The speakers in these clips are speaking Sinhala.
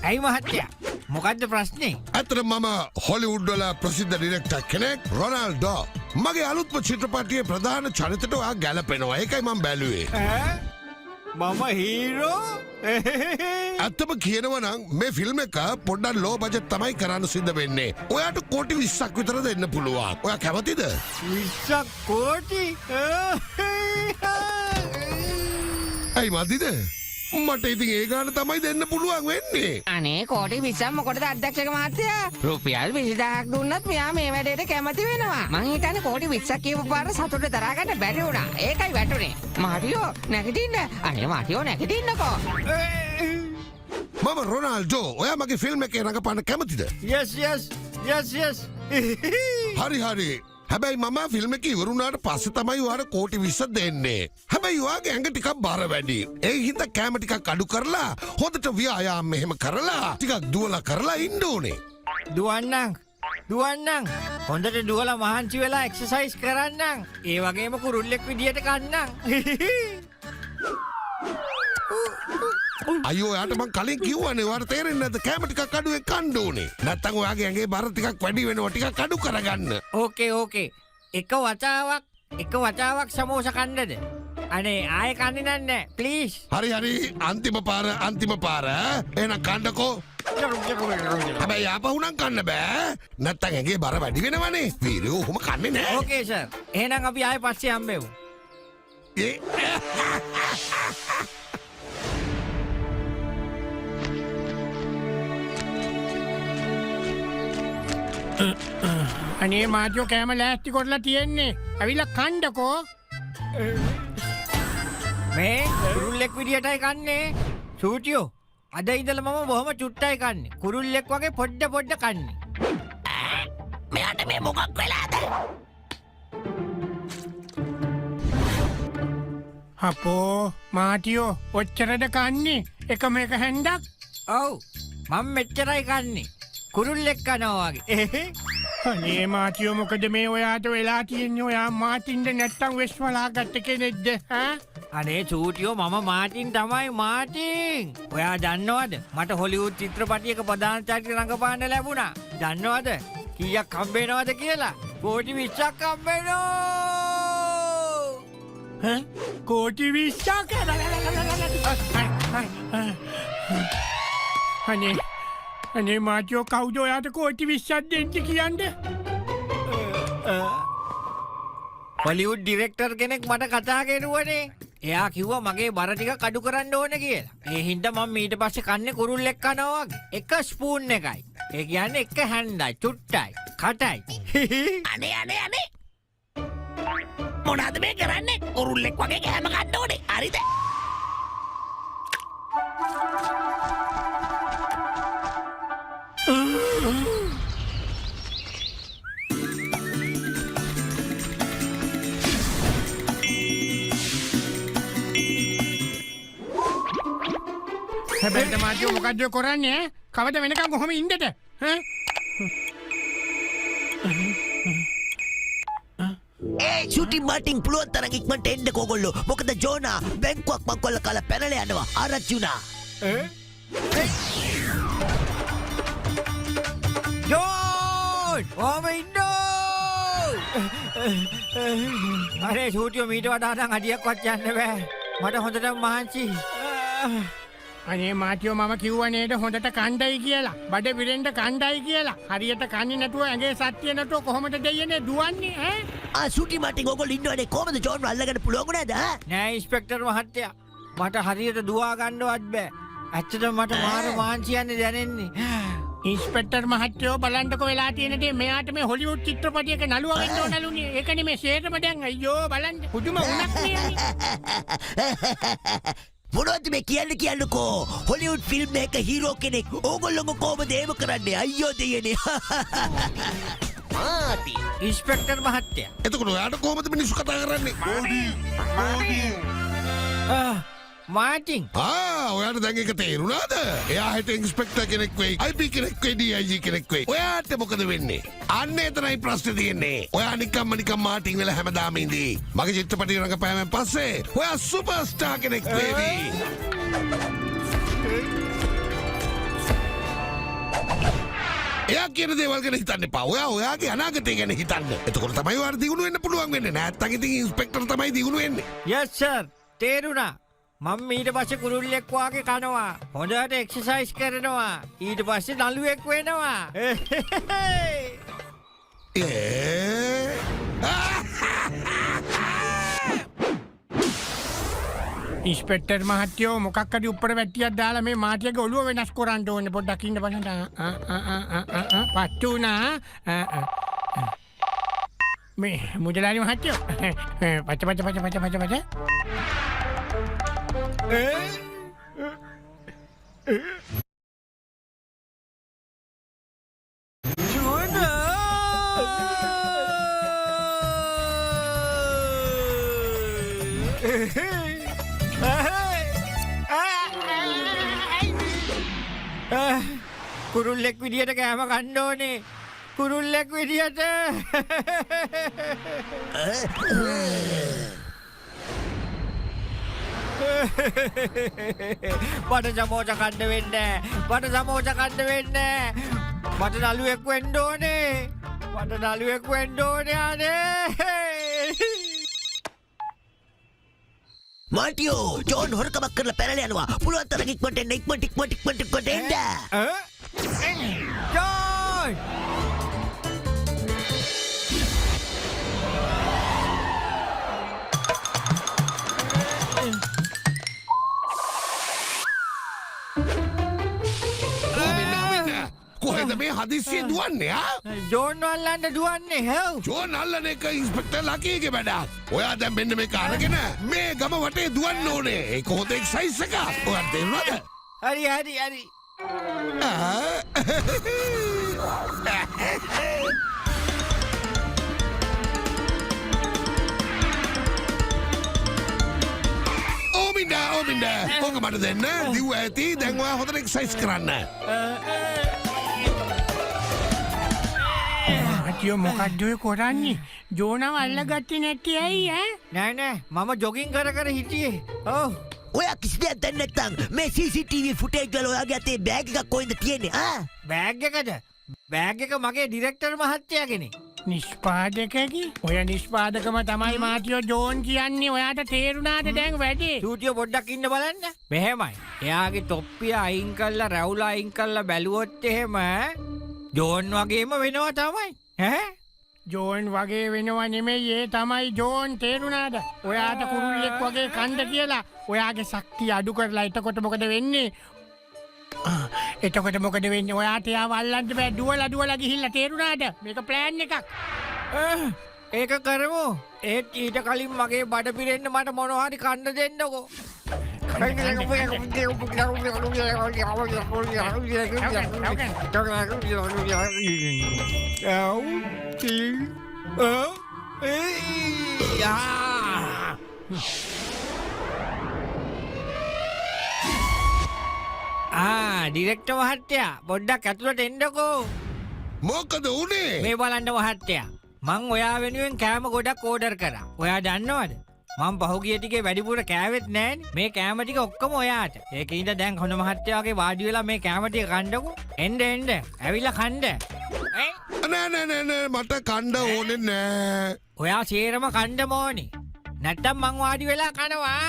ඇයි මහත්තයා මොකද්ද ප්‍රශ්නේ? ඇතර මම හොලිවුඩ් වල ප්‍රසිද්ධ ඩිරෙක්ටර් කෙනෙක් රොනල්ඩෝ. මගේ අලුත්ම චිත්‍රපටයේ ප්‍රධාන චරිතයට ඔයා ගැලපෙනවා. ඒකයි මම බැලුවේ. මම හීරෝ? ඇත්තම කියනවා නම් මේ ෆිල්ම් එක පොඩ්ඩක් ලෝ බජට් තමයි කරන්න සිද්ධ වෙන්නේ. ඔයාට කෝටි 20ක් විතර දෙන්න පුළුවන්. ඔයා කැමතිද? 20ක් කෝටි? ඇයි මදිද? මට ඉතින් ඒ ගාන තමයි දෙන්න පුළුවන් වෙන්නේ. අනේ කෝටි 20ක් මොකටද අධ්‍යක්ෂක මහත්තයා? රුපියල් 20000ක් දුන්නත් මෙයා මේ වැඩේට කැමති වෙනවා. මං හිතන්නේ කෝටි 20ක් කියපු පාර සතුට දරා ගන්න බැරි වුණා. ඒකයි වැටුනේ. මාටියෝ නැගිටින්න. අනේ මාටියෝ නැගිටින්නකෝ. මම රොනල්ඩෝ. ඔයා මගේ ෆිල්ම් එකේ රඟපාන්න කැමතිද? yes. හරි. හැබැයි මම ෆිල්ම් එක ඉවරුණාට පස්සේ තමයි ඔයාට කෝටි 20 දෙන්නේ. හැබැයි ඔයාගේ ඇඟ ටිකක් බර වැඩි. ඒ හින්දා කැම ටිකක් අඩු කරලා හොඳට ව්‍යායාම මෙහෙම කරලා ටිකක් දුවලා කරලා ඉන්න ඕනේ. දුවන්නම්. හොඳට දුවලා මහන්සි වෙලා එක්සර්සයිස් කරන්නම්. ඒ වගේම කුරුල්ලෙක් විදියට කන්නම්. අයියෝ යාට මං කලින් කිව්වනේ ඔයාට තේරෙන්නේ නැද්ද කැම ටිකක් අඩුවෙන් කන්න ඕනේ. නැත්තම් ඔයාගේ ඇඟේ බර ටිකක් වැඩි වෙනවා. ටිකක් අඩු කරගන්න. ඕකේ. එක වතාවක් සමෝස කන්නද? අනේ ආයෙ කන්නේ නැහැ ප්ලීස්. හරි අන්තිම පාර එහෙනම් කන්නකෝ. හැබැයි ආපහු නම් කන්න බෑ. නැත්තම් ඇඟේ බර වැඩි වෙනවනේ. වීරයෝ ඔහොම කන්නේ නැහැ. ඕකේ සර්. එහෙනම් අපි ආයෙ පස්සේ හම්බෙමු. අනේ මාටියෝ කෑම ලෑස්ති කරලා තියෙන්නේ. ඇවිල්ලා කණ්ඩකෝ. මේ කුරුල්ලෙක් විදියටයි කන්නේ. සූටියෝ අද ඉඳලා මම බොහොම චුට්ටයි කන්නේ. කුරුල්ලෙක් වගේ පොඩ්ඩ කන්නේ. මෙයාට මේ මොකක් වෙලාද? අපෝ මාටියෝ ඔච්චරද කන්නේ? එකම එක හැන්දක්? ඔව් මම මෙච්චරයි කන්නේ. කුරුල්ලෙක් කනවා වගේ. අනේ මාටියෝ මොකද මේ ඔයාට වෙලා තියෙන්නේ? ඔයා මාටින්ද නැත්තම් වෙස්වලා ගත්ත කෙනෙක්ද? අනේ චූටියෝ මම මාටින් තමයි මාටින්. ඔයා දන්නවද මට හොලිවුඩ් චිත්‍රපටයක ප්‍රධාන චරිත රඟපාන්න ලැබුණා. දන්නවද කීයක් හම්බෙනවද කියලා? කෝටි 20ක් හම්බෙනවා. කෝටි 20ක්? අනේ මාටියෝ කවුද ඔයාට කෝටි 20ක් දෙන්න කියන්නේ? හොලිවුඩ් ඩිරෙක්ටර් කෙනෙක් මට කතා කරුවනේ. එයා කිව්වා මගේ බර ටික අඩු කරන්න ඕන කියලා. ඒ හින්දා මම ඊට පස්සේ කන්නේ කුරුල්ලෙක් කනවා වගේ. එක ස්පූන් එකයි. ඒ කියන්නේ එක හැන්දයි, චුට්ටයි, කටයි. අනේ. මොනවද මේ කරන්නේ? කුරුල්ලෙක් වගේ කෑම කන්න ඕනේ. හරිද? හැබැයි මාටියෝ මොකද්ද කරන්නේ? කවද වෙනකන් කොහොම ඉන්නද? ෂූටින් මාටින් පුළුවන් තරම් ඉක්මනට එන්න කෝගොල්ලෝ. මොකද ජෝනා බැංකුවක් මංකොල්ල කාලා පැනලා යනවා. ආරච්චි වුණා. ජෝන්! ඕම ඉන්නෝ! අනේ ෂූටියෝ මීට වඩා නම් අඩියක්වත් යන්න බෑ. මට හොඳටම මහන්සි. අනේ මාටියෝ මම කිව්වා නේද හොඳට කණ්ඩයි කියලා. බඩ විරෙන්න කණ්ඩයි කියලා. හරියට කන්නේ නැතුව ඇඟේ සත්‍ය නැතුව කොහොමද දෙයනේ දුවන්නේ ඈ? ෂූටින් මාටින් ඕගොල්ලෝ ඉන්නවනේ. කොහමද ජෝන්ව අල්ලගන්න පුළුවන් උනේද? නෑ ඉන්ස්පෙක්ටර් මහත්තයා. මට හරියට දුවා ගන්නවත් බෑ. ඇත්තටම මට මාර මහන්සියන්නේ දැනෙන්නේ. ඉන්ස්පෙක්ටර් මහත්තයෝ බලන්නකෝ වෙලා තියෙන දේ. මෙයාට මේ හොලිවුඩ් චිත්‍රපටයක නළුවා වෙන්න ඕනලුනේ. ඒකනේ මේ ෂේරම දැන් අයියෝ බලන්න. පුදුම උණක් නේ. මොනවද මේ කියන්නකෝ? හොලිවුඩ් ෆිල්ම් එකක හීරෝ කෙනෙක් ඕගොල්ලෝම කොහොමද ඒව කරන්නේ? අයියෝ දෙයනේ. ඉන්ස්පෙක්ටර් මහත්තයා. එතකොට ඔයාට කොහොමද මිනිස්සු කතා කරන්නේ? මාටින්. ඔයාට දැන් එක තේරුණාද? එයා හිට ඉන්ස්පෙක්ටර් කෙනෙක් වෙයි, IP කෙනෙක් වෙයි, DIG කෙනෙක් වෙයි. ඔයාට මොකද වෙන්නේ? අන්න එතනයි ප්‍රශ්නේ තියෙන්නේ. ඔයා නිකම්ම මාටින් වෙලා හැමදාම ඉඳී. මගේ චිත්‍රපටි රංගපෑමෙන් පස්සේ ඔයා සුපර් ස්ටාර් කෙනෙක් වේවි. එයා කියන දේවල් ගැන හිතන්න එපා. ඔයාගේ අනාගතය ගැන හිතන්න. එතකොට තමයි ඔයාට දියුණු වෙන්න පුළුවන් වෙන්නේ. නැත්තම් ඉතින් ඉන්ස්පෙක්ටර් තමයි දියුණු වෙන්නේ. yes sir තේරුණා මම ඊට පස්සේ කුරුල්ලෙක් වාගේ කනවා හොඳට එක්සර්සයිස් කරනවා ඊට පස්සේ නළුවෙක් වෙනවා ඉස්පෙක්ටර් මහත්තයෝ මොකක් හරි උඩට වැටියක් දාලා මේ මාටියගේ ඔළුව වෙනස් කරන්න ඕනේ පොඩ්ඩක් ඉන්න බලන්න පත්තු වුණා මේ මුදලාලි මහත්තයෝ පච කුරුල්ලෙක් විදියට කෑම කන්න ඕනේ කුරුල්ලෙක් විදියට මට සමෝස කන්න වෙන්නේ මට සමෝස කන්න වෙන්නේ මට නළුවෙක් වෙන්න ඕනේ මට නළුවෙක් වෙන්න ඕනේ අනේ මාටියෝ ජෝන් හොරකමක් කරලා පැනලා යනවා. පුළුවන් තරම් ඉක්මනට එන්න. එන්න. ජෝන් කොහෙද මේ හදිස්සිය දුවන්නේ ආ? ජෝන් අල්ලන්න දුවන්නේ හැව් ජෝන් අල්ලන එක ඉන්ස්පෙක්ටර් ලකීගේ වැඩක්. ඔයා දැන් මෙන්න මේක අරගෙන මේ ගම වටේ දුවන්න ඕනේ. ඒක හොඳ එක්සයිස් එකක්. ඔයාට තේරුණාද? හරි ඕමින්ඩා ඕක මට දෙන්න. දිව්ව ඇති දැන් ඔයා හොඳට එක්සයිස් කරන්න. මහත්තයෝ මොකක්ද ඔය කරන්නේ ජෝනව අල්ලගත්තේ නැති ඇයි නෑ මම ජොගින් කර හිටියේ ඔව් ඔයා කිසි දෙයක් දන්නේ නැත්නම් මේ CCTV ෆුටේජ් වල ඔයාගේ අතේ බෑග් එකක් කොහෙන්ද තියෙන්නේ බෑග් එකද බෑග් එක මගේ ඩිරෙක්ටර් මහත්තයාගෙනේ නිෂ්පාදකකි ඔය නිෂ්පාදකම තමයි මහත්තයෝ ජෝන් කියන්නේ ඔයාට තේරුණාද දැන් වැඩේ සූටියෝ පොඩ්ඩක් ඉන්න බලන්න මෙහෙමයි එයාගේ තොප්පිය අයින් කරලා රැවුල අයින් කරලා බැලුවොත් එහෙම ජෝන් වගේම වෙනවා තමයි ජෝන් වගේ වෙනවා නෙමෙයි ඒ තමයි ජෝන් තේරුණාද ඔයාට කුරුල්ලෙක් වගේ කණ්ඩ කියලා ඔයාගේ ශක්තිය අඩු කරලා එතකොට මොකද වෙන්නේ ඔයාට යාව අල්ලන්න බෑ දුවලා ගිහිල්ලා තේරුණාද මේක ප්ලෑන් එකක් ඒක කරමු ඒත් ඊට කලින් මගේ බඩ පිරෙන්න මට මොනවා හරි කන්න දෙන්නකෝ ඩිරෙක්ටර් මහත්තයා පොඩ්ඩක් ඇතුළට එන්නකෝ මොකද උනේ මේ බලන්න මහත්තයා මං ඔයා වෙනුවෙන් කෑම ගොඩක් ඕඩර් කරා ඔයා දන්නවද මං පහුගිය ටිකේ වැඩිපුර කෑවෙත් නෑනේ මේ කෑම ටික ඔක්කොම ඔයාට ඒකින්ද දැන් හොඳ මහත්තයාගේ වාඩි වෙලා මේ කෑම ටික කන්නකෝ එන්න ඇවිල්ලා කන්න නෑ මට කණ්ඩ ඕනේ නෑ ඔයා සේරම කණ්ඩ ඕනේ නැත්තම් මං වාඩි වෙලා කනවා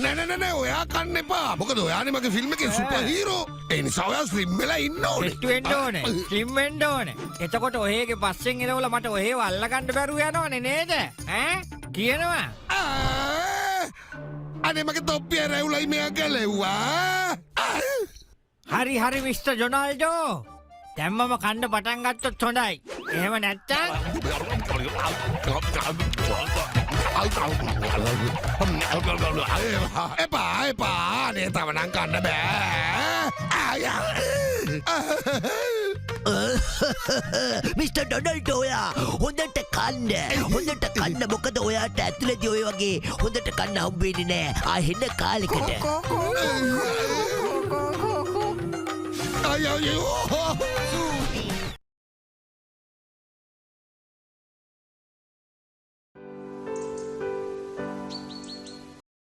නෑ ඔයා කන්න එපා මොකද ඔයානේ මගේ ෆිල්ම් එකේ සුපර් හීරෝ ඒ නිසා ඔයා ස්ලිම් වෙලා ඉන්න ඕනේ වෙන්න ඕනේ ස්ලිම් වෙන්න ඕනේ එතකොට ඔයගේ පස්සෙන් එනවල මට ඔයව අල්ලගන්න බැරුව යනවනේ නේද කියනවා අනේ මගේ තොප්පිය රැවුලයි මෙයා ගැලෙව්වා හරි මිස්ටර් ජොනාල්ඩෝ දැන් මම කන්න පටන් ගත්තොත් හොඳයි එහෙම නැත්තම් එපා නේ තව නම් කන්න බෑ මිස්ටර් ඩොනල්ඩ් ඔයා හොඳට කන්න මොකද ඔයාට ඇතුළේදී ඔය වගේ හොඳට කන්න හම්බෙන්නේ නෑ ආහෙන කාලෙකට අයියෝ